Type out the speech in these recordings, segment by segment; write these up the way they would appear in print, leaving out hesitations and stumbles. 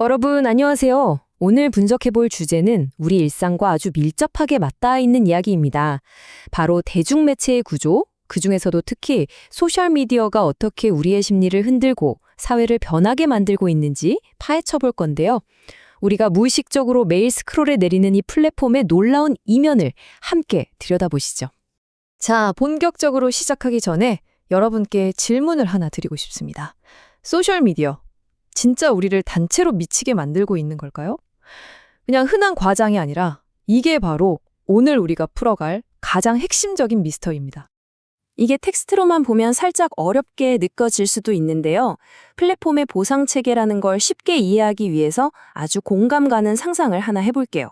여러분, 안녕하세요. 오늘 분석해볼 주제는 우리 일상과 아주 밀접하게 맞닿아 있는 이야기입니다. 바로 대중매체의 구조, 그중에서도 특히 소셜미디어가 어떻게 우리의 심리를 흔들고 사회를 변하게 만들고 있는지 파헤쳐볼 건데요. 우리가 무의식적으로 매일 스크롤에 내리는 이 플랫폼의 놀라운 이면을 함께 들여다보시죠. 자, 본격적으로 시작하기 전에 여러분께 질문을 하나 드리고 싶습니다. 소셜미디어, 진짜 우리를 단체로 미치게 만들고 있는 걸까요? 그냥 흔한 과장이 아니라 이게 바로 오늘 우리가 풀어갈 가장 핵심적인 미스터리입니다. 이게 텍스트로만 보면 살짝 어렵게 느껴질 수도 있는데요. 플랫폼의 보상 체계라는 걸 쉽게 이해하기 위해서 아주 공감 가는 상상을 하나 해볼게요.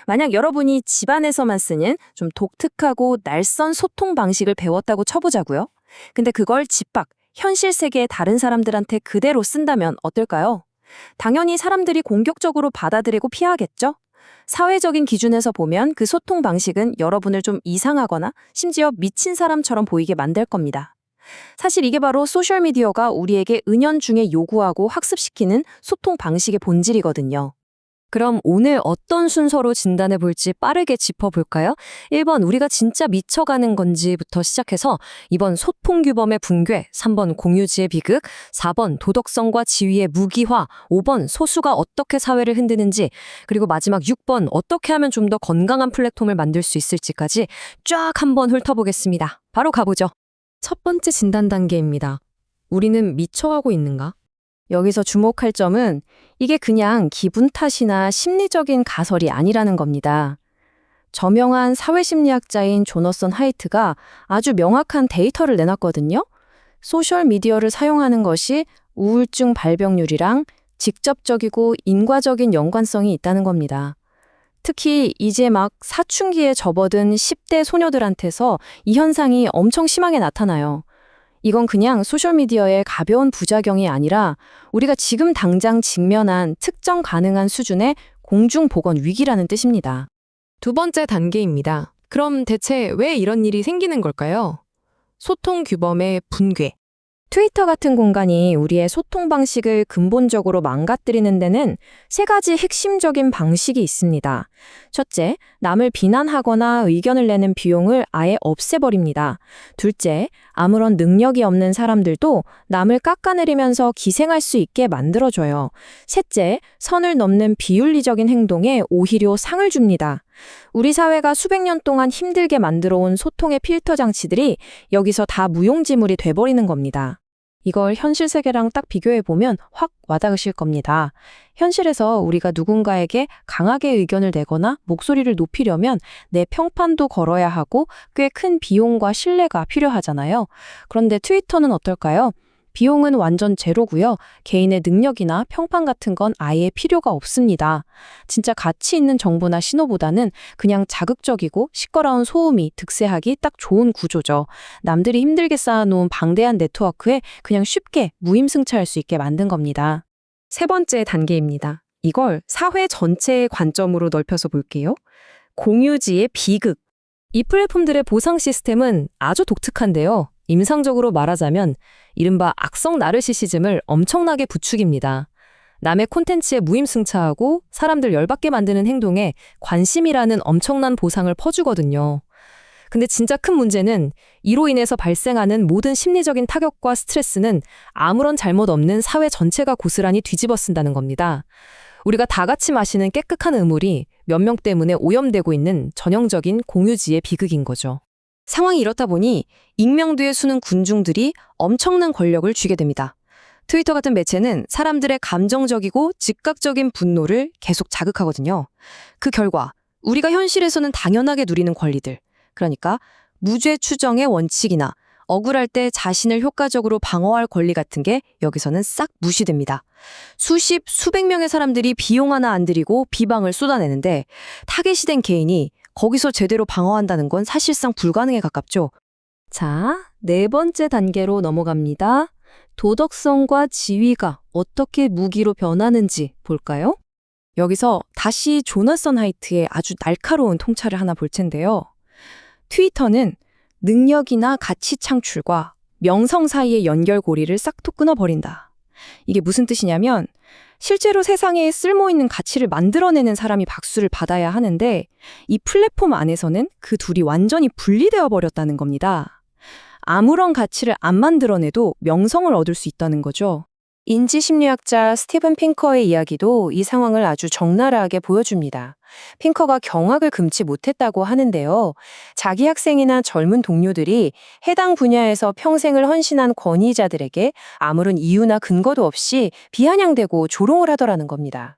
만약 여러분이 집안에서만 쓰는 좀 독특하고 낯선 소통 방식을 배웠다고 쳐보자고요. 근데 그걸 집 밖, 현실 세계의 다른 사람들한테 그대로 쓴다면 어떨까요? 당연히 사람들이 공격적으로 받아들이고 피하겠죠? 사회적인 기준에서 보면 그 소통 방식은 여러분을 좀 이상하거나 심지어 미친 사람처럼 보이게 만들 겁니다. 사실 이게 바로 소셜미디어가 우리에게 은연중에 요구하고 학습시키는 소통 방식의 본질이거든요. 그럼 오늘 어떤 순서로 진단해 볼지 빠르게 짚어볼까요? 1번 우리가 진짜 미쳐가는 건지부터 시작해서 2번 소통규범의 붕괴, 3번 공유지의 비극, 4번 도덕성과 지위의 무기화, 5번 소수가 어떻게 사회를 흔드는지, 그리고 마지막 6번 어떻게 하면 좀 더 건강한 플랫폼을 만들 수 있을지까지 쫙 한번 훑어보겠습니다. 바로 가보죠. 첫 번째 진단 단계입니다. 우리는 미쳐가고 있는가? 여기서 주목할 점은 이게 그냥 기분 탓이나 심리적인 가설이 아니라는 겁니다. 저명한 사회심리학자인 조너선 하이트가 아주 명확한 데이터를 내놨거든요. 소셜미디어를 사용하는 것이 우울증 발병률이랑 직접적이고 인과적인 연관성이 있다는 겁니다. 특히 이제 막 사춘기에 접어든 10대 소녀들한테서 이 현상이 엄청 심하게 나타나요. 이건 그냥 소셜미디어의 가벼운 부작용이 아니라 우리가 지금 당장 직면한 측정 가능한 수준의 공중보건 위기라는 뜻입니다. 두 번째 단계입니다. 그럼 대체 왜 이런 일이 생기는 걸까요? 소통 규범의 붕괴. 트위터 같은 공간이 우리의 소통 방식을 근본적으로 망가뜨리는 데는 세 가지 핵심적인 방식이 있습니다. 첫째, 남을 비난하거나 의견을 내는 비용을 아예 없애버립니다. 둘째, 아무런 능력이 없는 사람들도 남을 깎아내리면서 기생할 수 있게 만들어줘요. 셋째, 선을 넘는 비윤리적인 행동에 오히려 상을 줍니다. 우리 사회가 수백 년 동안 힘들게 만들어온 소통의 필터 장치들이 여기서 다 무용지물이 돼버리는 겁니다. 이걸 현실 세계랑 딱 비교해보면 확 와닿으실 겁니다. 현실에서 우리가 누군가에게 강하게 의견을 내거나 목소리를 높이려면 내 평판도 걸어야 하고 꽤 큰 비용과 신뢰가 필요하잖아요. 그런데 트위터는 어떨까요? 비용은 완전 제로고요. 개인의 능력이나 평판 같은 건 아예 필요가 없습니다. 진짜 가치 있는 정보나 신호보다는 그냥 자극적이고 시끄러운 소음이 득세하기 딱 좋은 구조죠. 남들이 힘들게 쌓아놓은 방대한 네트워크에 그냥 쉽게 무임승차할 수 있게 만든 겁니다. 세 번째 단계입니다. 이걸 사회 전체의 관점으로 넓혀서 볼게요. 공유지의 비극. 이 플랫폼들의 보상 시스템은 아주 독특한데요. 임상적으로 말하자면 이른바 악성 나르시시즘을 엄청나게 부추깁니다. 남의 콘텐츠에 무임승차하고 사람들 열받게 만드는 행동에 관심이라는 엄청난 보상을 퍼주거든요. 근데 진짜 큰 문제는 이로 인해서 발생하는 모든 심리적인 타격과 스트레스는 아무런 잘못 없는 사회 전체가 고스란히 뒤집어 쓴다는 겁니다. 우리가 다 같이 마시는 깨끗한 음물이 몇 명 때문에 오염되고 있는 전형적인 공유지의 비극인 거죠. 상황이 이렇다 보니 익명뒤에 수는 군중들이 엄청난 권력을 쥐게 됩니다. 트위터 같은 매체는 사람들의 감정적이고 즉각적인 분노를 계속 자극하거든요. 그 결과 우리가 현실에서는 당연하게 누리는 권리들, 그러니까 무죄 추정의 원칙이나 억울할 때 자신을 효과적으로 방어할 권리 같은 게 여기서는 싹 무시됩니다. 수십, 수백 명의 사람들이 비용 하나 안 들이고 비방을 쏟아내는데 타겟이 된 개인이 거기서 제대로 방어한다는 건 사실상 불가능에 가깝죠. 자, 네 번째 단계로 넘어갑니다. 도덕성과 지위가 어떻게 무기로 변하는지 볼까요? 여기서 다시 조너선 하이트의 아주 날카로운 통찰을 하나 볼 텐데요. 트위터는 능력이나 가치 창출과 명성 사이의 연결고리를 싹둑 끊어버린다. 이게 무슨 뜻이냐면 실제로 세상에 쓸모있는 가치를 만들어내는 사람이 박수를 받아야 하는데 이 플랫폼 안에서는 그 둘이 완전히 분리되어 버렸다는 겁니다. 아무런 가치를 안 만들어내도 명성을 얻을 수 있다는 거죠. 인지심리학자 스티븐 핑커의 이야기도 이 상황을 아주 적나라하게 보여줍니다. 핑커가 경악을 금치 못했다고 하는데요. 자기 학생이나 젊은 동료들이 해당 분야에서 평생을 헌신한 권위자들에게 아무런 이유나 근거도 없이 비아냥대고 조롱을 하더라는 겁니다.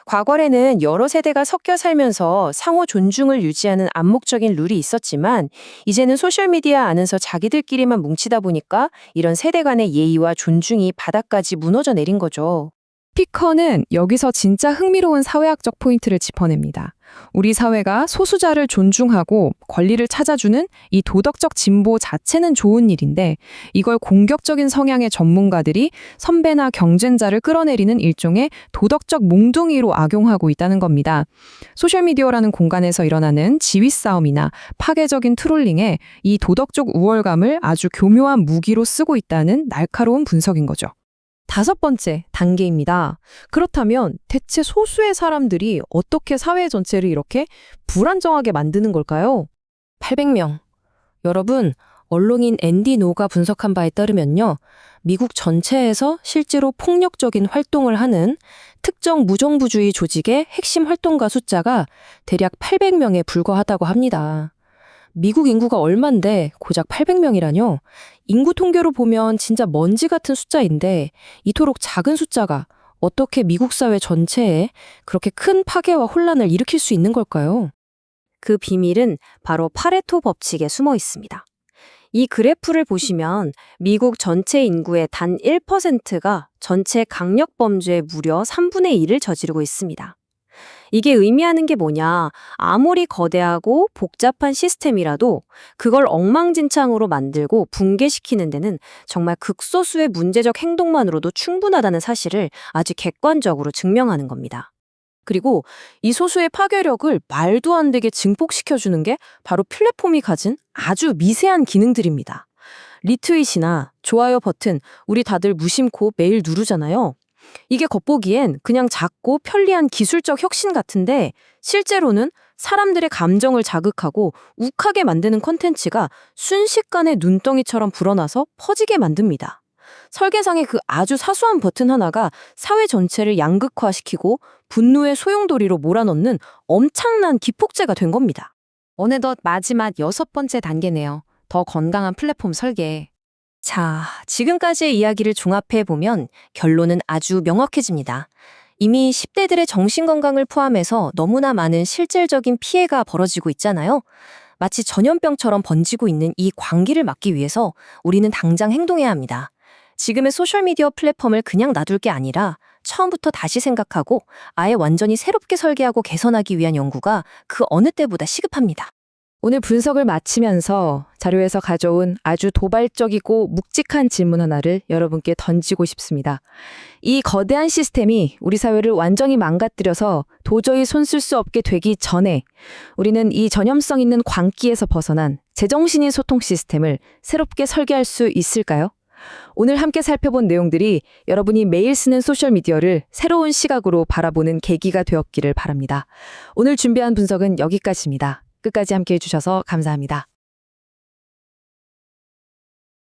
과거에는 여러 세대가 섞여 살면서 상호 존중을 유지하는 암묵적인 룰이 있었지만 이제는 소셜미디어 안에서 자기들끼리만 뭉치다 보니까 이런 세대 간의 예의와 존중이 바닥까지 무너져 내린 거죠. 피커는 여기서 진짜 흥미로운 사회학적 포인트를 짚어냅니다. 우리 사회가 소수자를 존중하고 권리를 찾아주는 이 도덕적 진보 자체는 좋은 일인데 이걸 공격적인 성향의 전문가들이 선배나 경쟁자를 끌어내리는 일종의 도덕적 몽둥이로 악용하고 있다는 겁니다. 소셜미디어라는 공간에서 일어나는 지위 싸움이나 파괴적인 트롤링에 이 도덕적 우월감을 아주 교묘한 무기로 쓰고 있다는 날카로운 분석인 거죠. 5번째 단계입니다. 그렇다면 대체 소수의 사람들이 어떻게 사회 전체를 이렇게 불안정하게 만드는 걸까요? 800명. 여러분, 언론인 앤디 노가 분석한 바에 따르면요. 미국 전체에서 실제로 폭력적인 활동을 하는 특정 무정부주의 조직의 핵심 활동가 숫자가 대략 800명에 불과하다고 합니다. 미국 인구가 얼만데 고작 800명이라뇨? 인구 통계로 보면 진짜 먼지 같은 숫자인데 이토록 작은 숫자가 어떻게 미국 사회 전체에 그렇게 큰 파괴와 혼란을 일으킬 수 있는 걸까요? 그 비밀은 바로 파레토 법칙에 숨어 있습니다. 이 그래프를 보시면 미국 전체 인구의 단 1%가 전체 강력범죄의 무려 3분의 1을 저지르고 있습니다. 이게 의미하는 게 뭐냐? 아무리 거대하고 복잡한 시스템이라도 그걸 엉망진창으로 만들고 붕괴시키는 데는 정말 극소수의 문제적 행동만으로도 충분하다는 사실을 아주 객관적으로 증명하는 겁니다. 그리고 이 소수의 파괴력을 말도 안 되게 증폭시켜주는 게 바로 플랫폼이 가진 아주 미세한 기능들입니다. 리트윗이나 좋아요 버튼, 우리 다들 무심코 매일 누르잖아요. 이게 겉보기엔 그냥 작고 편리한 기술적 혁신 같은데 실제로는 사람들의 감정을 자극하고 욱하게 만드는 콘텐츠가 순식간에 눈덩이처럼 불어나서 퍼지게 만듭니다. 설계상의 그 아주 사소한 버튼 하나가 사회 전체를 양극화시키고 분노의 소용돌이로 몰아넣는 엄청난 기폭제가 된 겁니다. 어느덧 마지막 6번째 단계네요. 더 건강한 플랫폼 설계. 자, 지금까지의 이야기를 종합해보면 결론은 아주 명확해집니다. 이미 10대들의 정신건강을 포함해서 너무나 많은 실질적인 피해가 벌어지고 있잖아요. 마치 전염병처럼 번지고 있는 이 광기를 막기 위해서 우리는 당장 행동해야 합니다. 지금의 소셜미디어 플랫폼을 그냥 놔둘 게 아니라 처음부터 다시 생각하고 아예 완전히 새롭게 설계하고 개선하기 위한 연구가 그 어느 때보다 시급합니다. 오늘 분석을 마치면서 자료에서 가져온 아주 도발적이고 묵직한 질문 하나를 여러분께 던지고 싶습니다. 이 거대한 시스템이 우리 사회를 완전히 망가뜨려서 도저히 손쓸 수 없게 되기 전에 우리는 이 전염성 있는 광기에서 벗어난 제정신인 소통 시스템을 새롭게 설계할 수 있을까요? 오늘 함께 살펴본 내용들이 여러분이 매일 쓰는 소셜미디어를 새로운 시각으로 바라보는 계기가 되었기를 바랍니다. 오늘 준비한 분석은 여기까지입니다. 끝까지 함께 해주셔서 감사합니다.